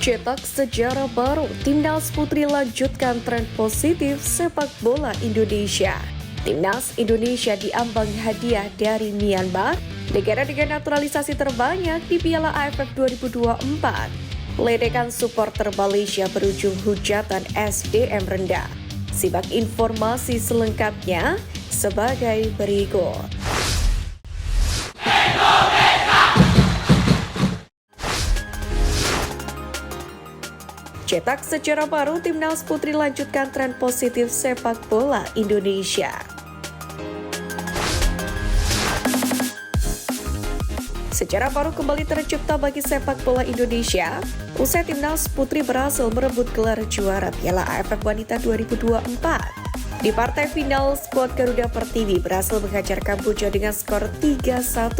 Cetak sejarah baru, Timnas Putri lanjutkan tren positif sepak bola Indonesia. Timnas Indonesia diambang hadiah dari Myanmar, negara dengan naturalisasi terbanyak di Piala AFF 2024. Ledekan supporter Malaysia berujung hujatan SDM rendah. Simak informasi selengkapnya sebagai berikut. Cetak sejarah baru, Timnas Putri lanjutkan tren positif sepak bola Indonesia. Sejarah baru kembali tercipta bagi sepak bola Indonesia usai Timnas Putri berhasil merebut gelar juara Piala AFF Wanita 2024. Di partai final, skuad Garuda Pertiwi berhasil menghajar Kamboja dengan skor 3-1,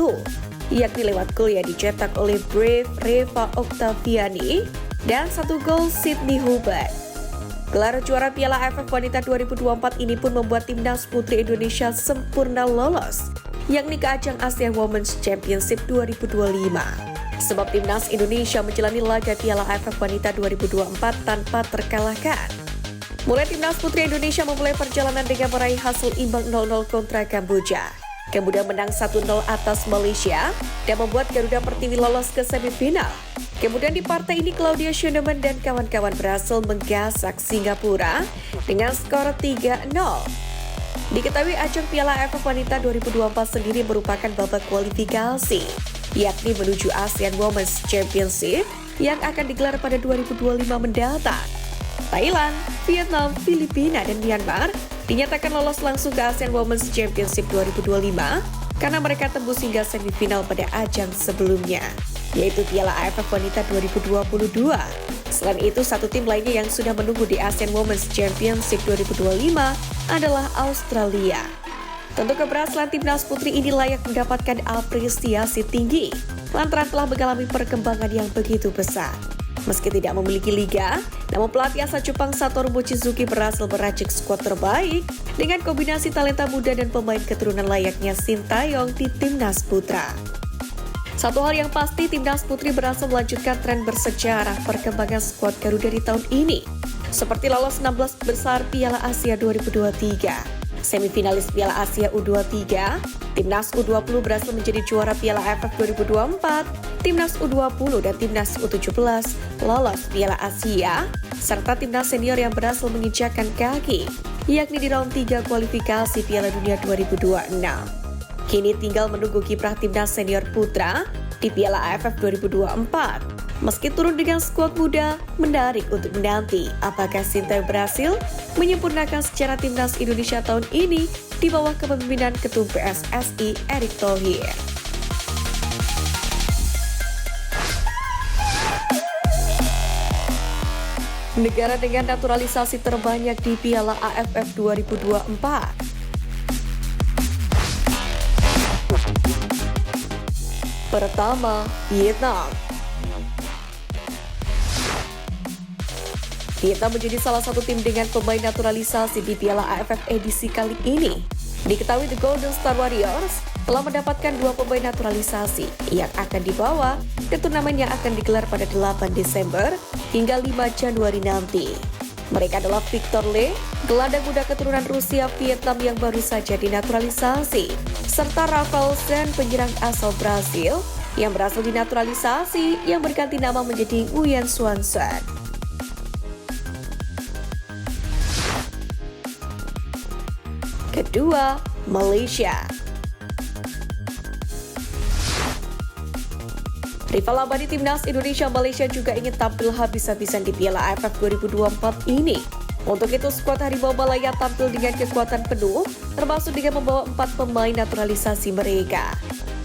yakni lewat gol yang dicetak oleh Brave Reva Oktaviani dan 1 gol Sydney Hubert. Gelar juara Piala AFF Wanita 2024 ini pun membuat Timnas Putri Indonesia sempurna lolos, yakni ke ajang ASEAN Women's Championship 2025. Sebab Timnas Indonesia menjalani laga Piala AFF Wanita 2024 tanpa terkalahkan. Mulai Timnas Putri Indonesia memulai perjalanan dengan meraih hasil imbang 0-0 kontra Kamboja. Kemudian menang 1-0 atas Malaysia dan membuat Garuda Pertiwi lolos ke semifinal. Kemudian di partai ini Claudia Schoenemann dan kawan-kawan berhasil menggasak Singapura dengan skor 3-0. Diketahui ajang Piala AFF Wanita 2024 sendiri merupakan babak kualifikasi, yakni menuju ASEAN Women's Championship yang akan digelar pada 2025 mendatang. Thailand, Vietnam, Filipina, dan Myanmar dinyatakan lolos langsung ke ASEAN Women's Championship 2025 karena mereka tembus hingga semifinal pada ajang sebelumnya, yaitu Piala AFF Wanita 2022. Selain itu, satu tim lainnya yang sudah menunggu di ASEAN Women's Championship 2025 adalah Australia. Tentu keberhasilan Timnas Putri ini layak mendapatkan apresiasi tinggi lantaran telah mengalami perkembangan yang begitu besar. Meski tidak memiliki liga, namun pelatih asal Jepang Satoru Mochizuki berhasil meracik skuad terbaik dengan kombinasi talenta muda dan pemain keturunan layaknya Sintayong di Timnas Putra. Satu hal yang pasti, Timnas Putri berhasil melanjutkan tren bersejarah perkembangan skuad Garuda di tahun ini, seperti lolos 16 besar Piala Asia 2023. Semifinalis Piala Asia U23, Timnas U20 berhasil menjadi juara Piala AFF 2024, Timnas U20 dan Timnas U17 lolos Piala Asia, serta Timnas senior yang berhasil menginjakkan kaki, yakni di round 3 kualifikasi Piala Dunia 2026. Kini tinggal menunggu kiprah Timnas senior putra di Piala AFF 2024. Meski turun dengan skuad muda, menarik untuk menanti apakah Sintayong berhasil menyempurnakan sejarah Timnas Indonesia tahun ini di bawah kepemimpinan Ketum PSSI Erick Thohir. Negara dengan naturalisasi terbanyak di Piala AFF 2024. Pertama, Vietnam. Vietnam menjadi salah satu tim dengan pemain naturalisasi di Piala AFF edisi kali ini. Diketahui The Golden Star Warriors telah mendapatkan 2 pemain naturalisasi yang akan dibawa ke turnamen yang akan digelar pada 8 Desember hingga 5 Januari nanti. Mereka adalah Victor Lee, gelandang muda keturunan Rusia Vietnam yang baru saja dinaturalisasi, serta Rafael Sen, penyerang asal Brasil yang berhasil dinaturalisasi yang berganti nama menjadi Nguyen Xuan Xuan. Kedua, Malaysia. Rival abadi Timnas Indonesia, Malaysia juga ingin tampil habis-habisan di Piala AFF 2024 ini. Untuk itu, skuad Harimau Malaya tampil dengan kekuatan penuh, termasuk dengan membawa 4 pemain naturalisasi mereka.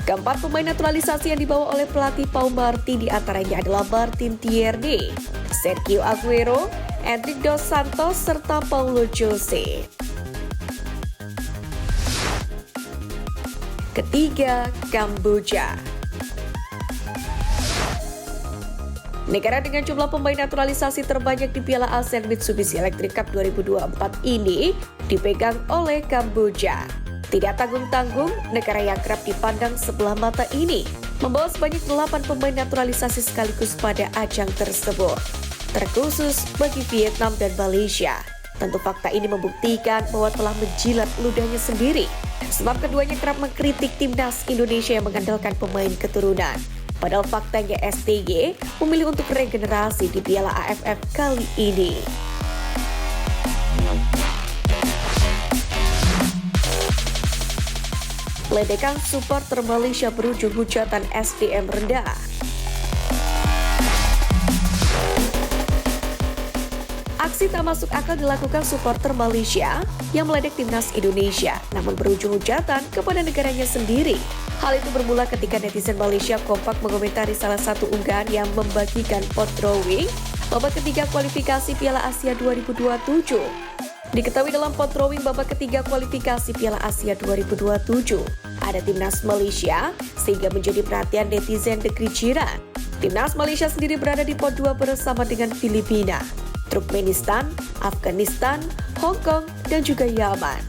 Keempat pemain naturalisasi yang dibawa oleh pelatih Pau Marti diantaranya adalah Martin Tierney, Sergio Aguero, Endrick Dos Santos, serta Paulo Jose. Ketiga, Kamboja. Negara dengan jumlah pemain naturalisasi terbanyak di Piala ASEAN Mitsubishi Electric Cup 2024 ini dipegang oleh Kamboja. Tidak tanggung-tanggung, negara yang kerap dipandang sebelah mata ini membawa sebanyak 8 pemain naturalisasi sekaligus pada ajang tersebut, terkhusus bagi Vietnam dan Malaysia. Tentu fakta ini membuktikan bahwa telah menjilat ludahnya sendiri, sebab keduanya kerap mengkritik timnas Indonesia yang mengandalkan pemain keturunan. Padahal faktanya STY memilih untuk regenerasi di Piala AFF kali ini. Ledekan supporter Malaysia berujung hujatan SDM rendah. Aksi tak masuk akal dilakukan supporter Malaysia yang meledek timnas Indonesia, namun berujung hujatan kepada negaranya sendiri. Hal itu bermula ketika netizen Malaysia kompak mengomentari salah satu unggahan yang membagikan pot drawing babak ketiga kualifikasi Piala Asia 2027. Diketahui dalam pot drawing babak ketiga kualifikasi Piala Asia 2027, ada timnas Malaysia sehingga menjadi perhatian netizen negeri jiran. Timnas Malaysia sendiri berada di pot 2 bersama dengan Filipina, Turkmenistan, Afghanistan, Hong Kong, dan juga Yaman.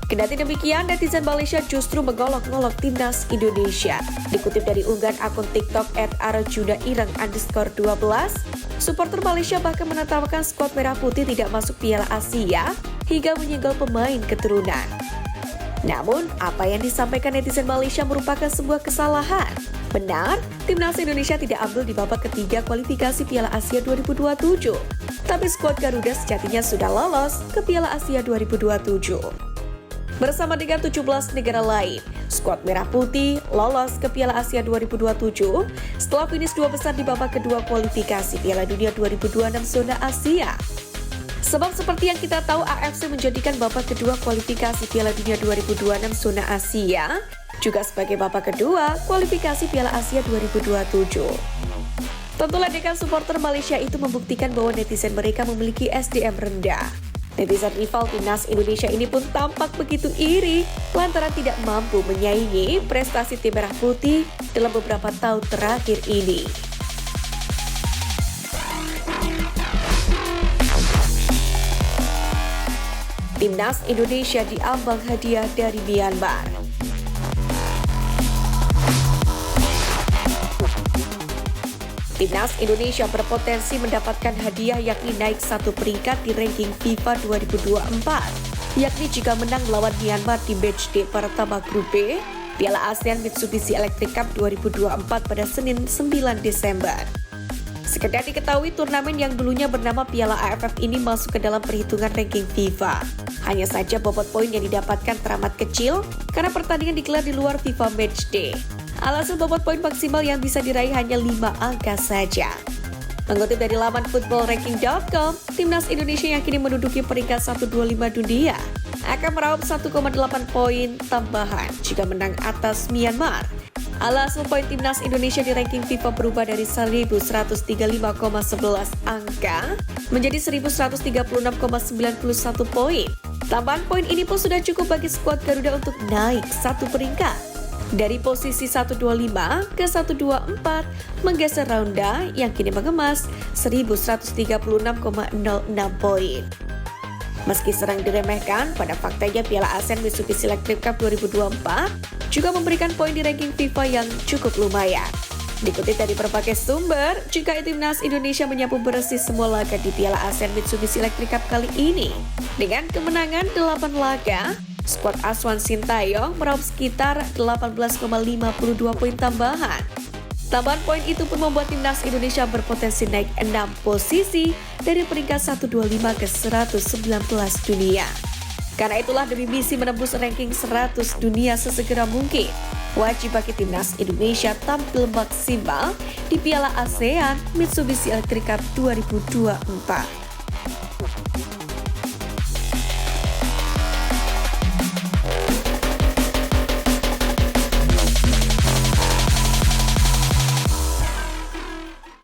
Kendati demikian, netizen Malaysia justru mengolok-ngolok timnas Indonesia. Dikutip dari unggahan akun TikTok @arjunaireng_12, supporter Malaysia bahkan menertawakan skuad merah putih tidak masuk Piala Asia hingga menyenggol pemain keturunan. Namun, apa yang disampaikan netizen Malaysia merupakan sebuah kesalahan. Benar, timnas Indonesia tidak ambil di babak ketiga kualifikasi Piala Asia 2027. Tapi skuad Garuda sejatinya sudah lolos ke Piala Asia 2027. Bersama dengan 17 negara lain, skuad Merah Putih lolos ke Piala Asia 2027 setelah finish 2 besar di babak kedua kualifikasi Piala Dunia 2026 zona Asia. Sebab seperti yang kita tahu, AFC menjadikan babak kedua kualifikasi Piala Dunia 2026 zona Asia juga sebagai babak kedua kualifikasi Piala Asia 2027. Tentu ledekan supporter Malaysia itu membuktikan bahwa netizen mereka memiliki SDM rendah. Netizen rival timnas Indonesia ini pun tampak begitu iri lantaran tidak mampu menyaingi prestasi tim Merah Putih dalam beberapa tahun terakhir ini. Timnas Indonesia diambang hadiah dari Myanmar. Timnas Indonesia berpotensi mendapatkan hadiah yakni naik 1 peringkat di ranking FIFA 2024, yakni jika menang melawan Myanmar di matchday pertama grup B Piala ASEAN Mitsubishi Electric Cup 2024 pada Senin 9 Desember. Sekedar diketahui, turnamen yang dulunya bernama Piala AFF ini masuk ke dalam perhitungan ranking FIFA. Hanya saja bobot poin yang didapatkan teramat kecil karena pertandingan digelar di luar FIFA Matchday. Alhasil bobot poin maksimal yang bisa diraih hanya 5 angka saja. Mengutip dari laman footballranking.com, timnas Indonesia yang kini menduduki peringkat 125 dunia akan meraup 1,8 poin tambahan jika menang atas Myanmar. Alhasil poin timnas Indonesia di ranking FIFA berubah dari 1135,11 angka menjadi 1136,91 poin. Tambahan poin ini pun sudah cukup bagi skuad Garuda untuk naik 1 peringkat. Dari posisi 125 ke 124 menggeser Raunda yang kini mengemas 1136,06 poin. Meski sering diremehkan, pada faktanya Piala ASEAN Mitsubishi Electric Cup 2024 juga memberikan poin di ranking FIFA yang cukup lumayan. Dikutip dari berbagai sumber, jika timnas Indonesia menyapu bersih semua laga di Piala ASEAN Mitsubishi Electric Cup kali ini, dengan kemenangan 8 laga, skuad Aswan Sintayong meraup sekitar 18,52 poin tambahan. Tambahan poin itu pun membuat timnas Indonesia berpotensi naik 6 posisi dari peringkat 125 ke 119 dunia. Karena itulah demi misi menembus ranking 100 dunia sesegera mungkin, wajib bagi timnas Indonesia tampil maksimal di Piala ASEAN Mitsubishi Electric Cup 2024.